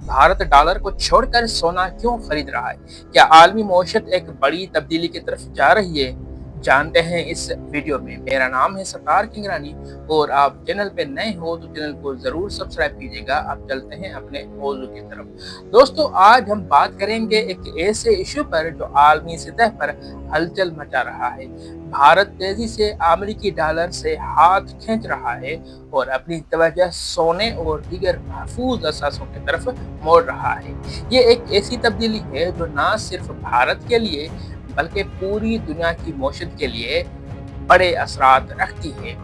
Bharat dollar को छोड़कर सोना क्यों खरीद रहा है? क्या आलमी मईशत एक बड़ी तब्दीली की तरफ जा रही है? जानते हैं इस वीडियो में। मेरा नाम है सतार किंगरानी और आप चैनल पे नए हो तो चैनल को जरूर सब्सक्राइब कीजिएगा। आप चलते हैं अपने मौजू की तरफ। दोस्तों, आज हम बात करेंगे एक ऐसे इशू पर जो आलमी सतह पर हलचल मचा रहा है। भारत तेजी से अमेरिकी डॉलर से हाथ खींच रहा है और अपनी तवज्जो सोने और दीगर महफूज असासों की तरफ मोड़ रहा है। ये एक ऐसी तब्दीली है जो न सिर्फ भारत के लिए बल्कि पूरी दुनिया की मईशत के लिए बड़े असरात रखती है।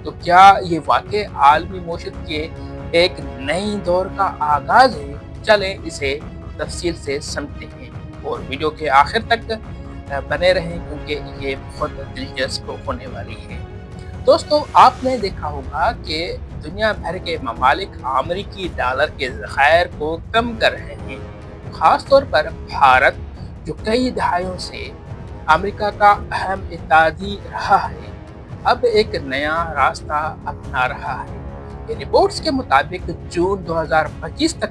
तो क्या ये वाकई आलमी मईशत के एक नई दौर का आगाज है? चलें इसे तफसील से समझते हैं और वीडियो के आखिर तक बने रहें क्योंकि ये बहुत दिलचस्प होने वाली है। दोस्तों, आपने देखा होगा कि दुनिया भर के ममालिक अमेरिकी डॉलर के ज़खायर को कम कर रहे हैं। ख़ास तौर पर भारत, जो कई दहाइयों से अमेरिका का अहम इत्तेहादी रहा है, अब एक नया रास्ता अपना रहा है। ये रिपोर्ट्स के मुताबिक जून 2025 तक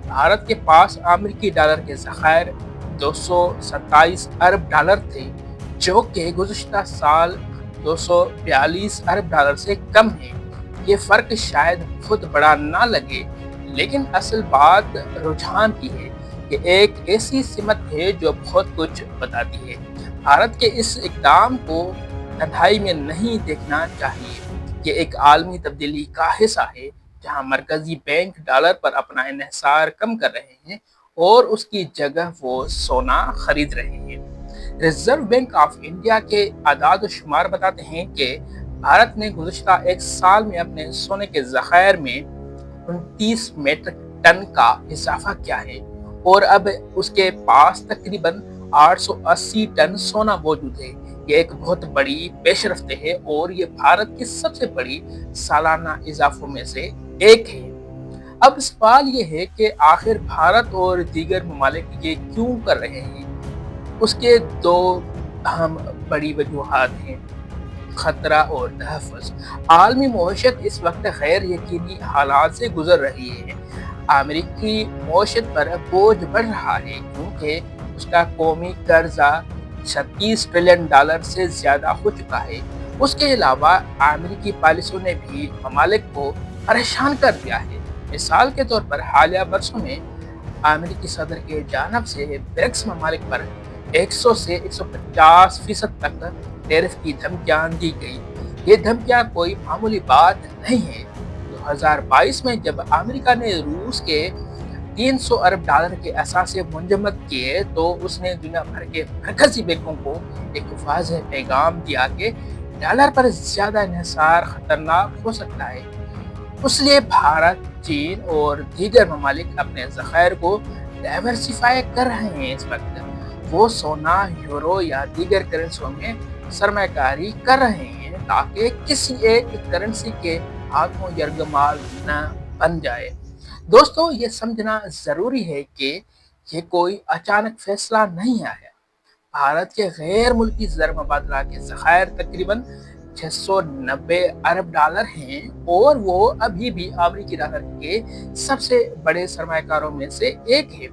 भारत के पास अमेरिकी डॉलर के ज़खायर 227 अरब डॉलर थे, जो कि गुज़श्ता साल 242 अरब डॉलर से कम है। ये फ़र्क शायद बहुत बड़ा ना लगे, लेकिन असल बात रुझान की है कि एक ऐसी सिमत है जो बहुत कुछ बताती है। भारत के इस इक़दाम को तन्हाई में नहीं देखना चाहिए। ये एक आलमी तब्दीली का हिस्सा है जहां मरकजी बैंक डॉलर पर अपना इन्हिसार कम कर रहे हैं और उसकी जगह वो सोना खरीद रहे हैं। रिजर्व बैंक ऑफ इंडिया के आदाद शुमार बताते हैं कि भारत ने गुज़श्ता एक साल में अपने सोने के ज़खायर में 29 मीट्रिक टन का इजाफा किया है और अब उसके पास तकरीबन 880 टन सोना मौजूद है। ये एक बहुत बड़ी पेशरफ्त है और ये भारत की सबसे बड़ी सालाना इजाफों में से एक है। अब सवाल ये है कि आखिर भारत और दीगर ममालिक ये क्यों कर रहे हैं? उसके दो अहम बड़ी वजूहात हैं: खतरा और तहफ़्फ़ुज़। आलमी मईशत इस वक्त गैर यकीनी हालात से गुजर रही है। अमेरिकी मईशत पर बोझ बढ़ रहा है क्योंकि उसका कौमी कर्जा 36 ट्रिलियन डॉलर से ज़्यादा हो चुका है। उसके अलावा अमेरिकी पॉलिसियों ने भी ममालिक को परेशान कर दिया है। मिसाल के तौर पर हालिया बरसों में अमेरिकी सदर के जानब से ब्रिक्स ममालिक पर 100 से 150% तक टैरिफ की धमकियां दी गई। ये धमकियां कोई मामूली बात नहीं है। 2022 में जब अमेरिका ने रूस के 300 अरब डॉलर के असासे मुंजमद किए तो उसने दुनिया भर के मरकजी बैंकों को एक वाज़ेह पैगाम दिया कि डॉलर पर ज़्यादा इन्हिसार खतरनाक हो सकता है। इसलिए भारत, चीन और दीगर ममालिक अपने ज़खायर को डाइवर्सिफाई कर रहे हैं। इस वक्त वो सोना, यूरो या दीगर करेंसियों में सरमाकारी कर रहे हैं ताकि किसी एक करेंसी के हाथों यरगमाल न बन जाए। दोस्तों, ये समझना ज़रूरी है कि ये कोई अचानक फैसला नहीं आया। भारत के गैर मुल्की ज़र मुबादला के ज़खायर तकरीबन 690 अरब डॉलर हैं और वो अभी भी अमेरिकी डॉलर के सबसे बड़े सरमाकारों में से एक है।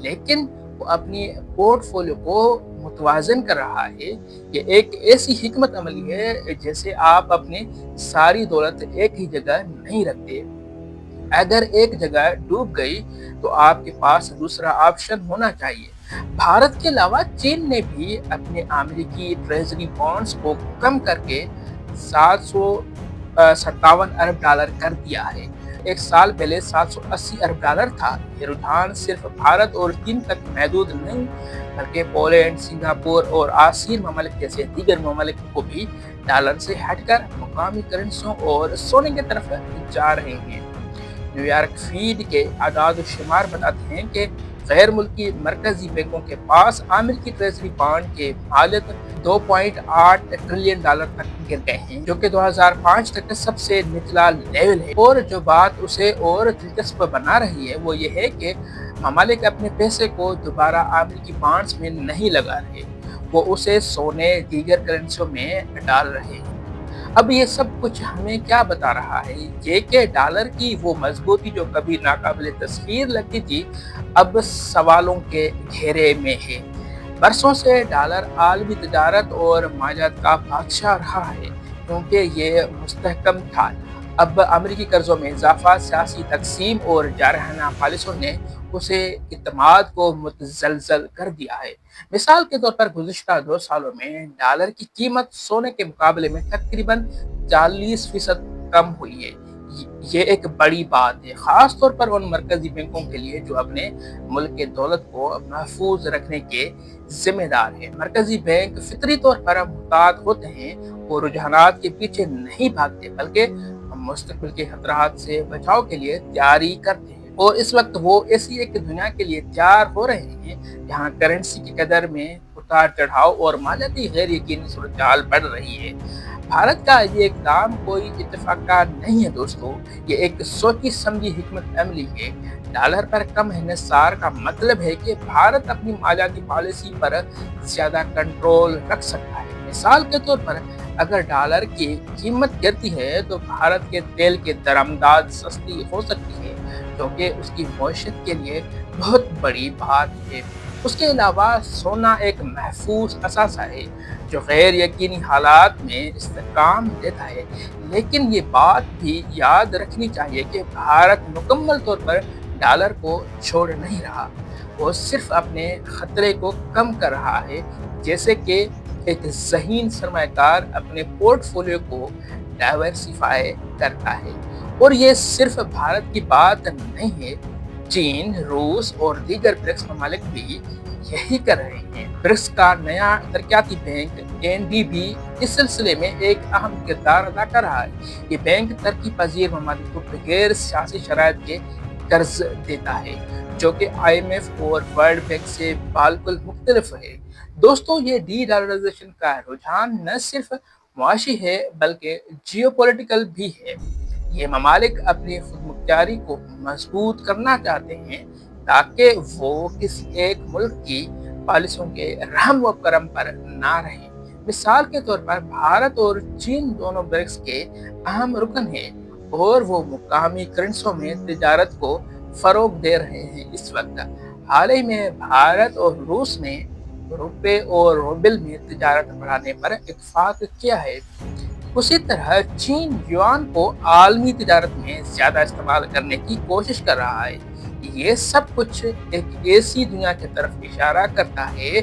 लेकिन वो अपनी पोर्टफोलियो को मुतवाज़न कर रहा है। ये एक ऐसी हिकमत अमली है जैसे आप अपनी सारी दौलत एक ही जगह नहीं रखते। अगर एक जगह डूब गई तो आपके पास दूसरा ऑप्शन होना चाहिए। भारत के अलावा चीन ने भी अपने अमेरिकी ट्रेजरी बॉन्ड्स को कम करके 757 अरब डॉलर कर दिया है। एक साल पहले 780 अरब डॉलर था। ये रुझान सिर्फ भारत और चीन तक महदूद नहीं बल्कि पोलैंड, सिंगापुर और आसियान ममालिक जैसे दीगर ममालिक को भी डॉलर से हटकर मुकामी करेंसियों और सोने की तरफ जा रहे हैं। न्यूयॉर्क फीड के आदाद शुमार बताते हैं कि गैर मुल्की मरकजी बैंकों के पास अमेरिकी ट्रेजरी बॉन्ड के मालियत 2.8 ट्रिलियन डॉलर तक गिर गए हैं, जो कि 2005 तक सबसे निचला लेवल है। और जो बात उसे और दिलचस्प बना रही है वो ये है कि ममालिक अपने पैसे को दोबारा अमेरिकी बॉन्ड्स में नहीं लगा रहे, वो उसे सोने, दीगर करेंसियों में डाल रहे हैं। اب یہ سب کچھ ہمیں کیا بتا رہا ہے؟ یہ کہ ڈالر کی وہ مضبوطی جو کبھی ناقابل تسخیر لگتی تھی، اب سوالوں کے گھیرے میں ہے۔ برسوں سے ڈالر عالمی تجارت اور مالیات کا بادشاہ رہا ہے کیونکہ یہ مستحکم تھا۔ اب امریکی قرضوں میں اضافہ، سیاسی تقسیم اور جارحانہ پالیسیوں نے اسے اعتماد کو متزلزل کر دیا ہے۔ مثال کے طور پر گزشتہ 2 سالوں میں ڈالر کی قیمت سونے کے مقابلے میں تقریباً 40% کم ہوئی ہے۔ یہ ایک بڑی بات ہے، خاص طور پر ان مرکزی بینکوں کے لیے جو اپنے ملک کے دولت کو محفوظ رکھنے کے ذمہ دار ہیں۔ مرکزی بینک فطری طور پر محتاط ہوتے ہیں اور رجحانات کے پیچھے نہیں بھاگتے، بلکہ مستقبل کے خطرات سے بچاؤ کے لیے تیاری کرتے ہیں۔ اور اس وقت وہ ایسی ایک دنیا کے لیے تیار ہو رہے ہیں جہاں کرنسی کی قدر میں اتار چڑھاؤ اور مالیاتی غیر یقینی صورتحال بڑھ رہی ہے۔ بھارت کا یہ اقدام کوئی اتفاقہ نہیں ہے دوستو، یہ ایک سوچی سمجھی حکمت عملی ہے۔ ڈالر پر کم انحصار کا مطلب ہے کہ بھارت اپنی مالیاتی پالیسی پر زیادہ کنٹرول رکھ سکتا ہے۔ مثال کے طور پر اگر ڈالر کی قیمت گرتی ہے تو بھارت کے تیل کی درآمدات سستی ہو سکتی ہے، جو کہ اس کی معیشت کے لیے بہت بڑی بات ہے۔ اس کے علاوہ سونا ایک محفوظ اثاثہ ہے جو غیر یقینی حالات میں استحکام دیتا ہے، لیکن یہ بات بھی یاد رکھنی چاہیے کہ بھارت مکمل طور پر ڈالر کو چھوڑ نہیں رہا، وہ صرف اپنے خطرے کو کم کر رہا ہے، جیسے کہ ایک ذہین سرمایہ کار اپنے پورٹ فولیو کو ڈائیورسیفائی کرتا ہے۔ اور یہ صرف بھارت کی بات نہیں ہے، چین، روس اور دیگر برکس ممالک بھی یہی کر رہے ہیں۔ برکس کا نیا ترقیاتی بینک NDB اس سلسلے میں ایک اہم کردار ادا کر رہا ہے۔ یہ بینک ترقی پذیر ممالک کو بغیر سیاسی شرائط کے قرض دیتا ہے، جو کہ IMF اور ورلڈ بینک سے بالکل مختلف ہے۔ دوستو، یہ ڈی ڈالرائزیشن کا رجحان نہ صرف معاشی ہے بلکہ جیو پولیٹیکل بھی ہے۔ یہ ممالک اپنی خود مختاری کو مضبوط کرنا چاہتے ہیں تاکہ وہ کسی ایک ملک کی پالیسیوں کے رحم و کرم پر نہ رہیں۔ مثال کے طور پر بھارت اور چین دونوں برکس کے اہم رکن ہیں اور وہ مقامی کرنسیوں میں تجارت کو فروغ دے رہے ہیں۔ اس وقت حال ہی میں بھارت اور روس نے روپے اور روبل میں تجارت بڑھانے پر اتفاق کیا ہے۔ اسی طرح چین یوان کو عالمی تجارت میں زیادہ استعمال کرنے کی کوشش کر رہا ہے۔ یہ سب کچھ ایک ایسی دنیا کی طرف اشارہ کرتا ہے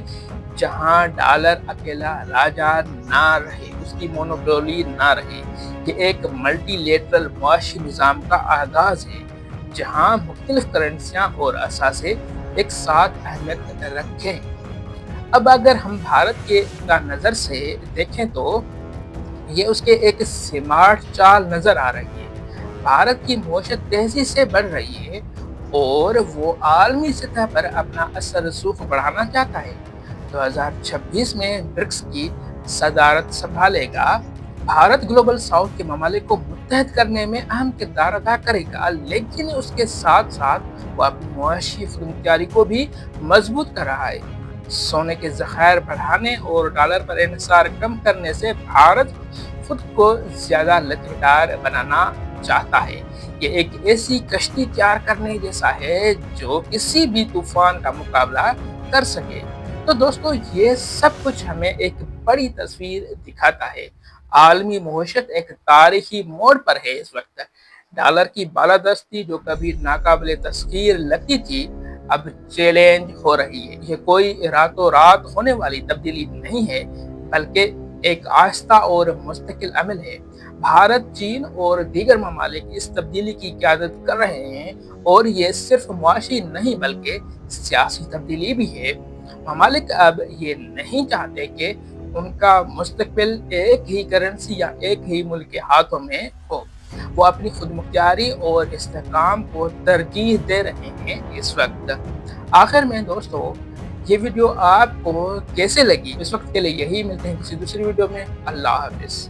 جہاں ڈالر اکیلا راجا نہ رہے، اس کی مونوپولی نہ رہے۔ یہ ایک ملٹی لیٹرل معاشی نظام کا آغاز ہے جہاں مختلف کرنسیاں اور اثاثے ایک ساتھ اہمیت رکھیں۔ اب اگر ہم بھارت کے نظر سے دیکھیں تو یہ اس کے ایک سمارٹ چال نظر آ رہی ہے۔ بھارت کی معیشت تیزی سے بڑھ رہی ہے اور وہ عالمی سطح پر اپنا اثر رسوخ بڑھانا چاہتا ہے۔ 2026 میں برکس کی صدارت سنبھالے گا۔ بھارت گلوبل ساؤتھ کے ممالک کو متحد کرنے میں اہم کردار ادا کرے گا، لیکن اس کے ساتھ ساتھ وہ اپنی معاشی خود مختاری کو بھی مضبوط کر رہا ہے۔ سونے کے ذخائر بڑھانے اور ڈالر پر انحصار کم کرنے سے بھارت خود کو زیادہ لچکدار بنانا چاہتا ہے۔ یہ ایک ایسی کشتی تیار کرنے جیسا ہے جو کسی بھی طوفان کا مقابلہ کر سکے۔ تو دوستو، یہ سب کچھ ہمیں ایک بڑی تصویر دکھاتا ہے۔ عالمی معیشت ایک تاریخی موڑ پر ہے اس وقت۔ ڈالر کی بالادستی جو کبھی ناقابل تسخیر لگتی تھی، اب چیلنج ہو رہی ہے۔ یہ کوئی راتوں رات ہونے والی تبدیلی نہیں ہے، بلکہ ایک آہستہ اور مستقل عمل ہے۔ بھارت، چین اور دیگر ممالک اس تبدیلی کی قیادت کر رہے ہیں اور یہ صرف معاشی نہیں بلکہ سیاسی تبدیلی بھی ہے۔ ممالک اب یہ نہیں چاہتے کہ ان کا مستقبل ایک ہی کرنسی یا ایک ہی ملک کے ہاتھوں میں ہو۔ وہ اپنی خود مختاری اور استحکام کو ترجیح دے رہے ہیں اس وقت۔ آخر میں دوستو، یہ ویڈیو آپ کو کیسے لگی؟ اس وقت کے لیے یہی، ملتے ہیں کسی دوسری ویڈیو میں۔ اللہ حافظ۔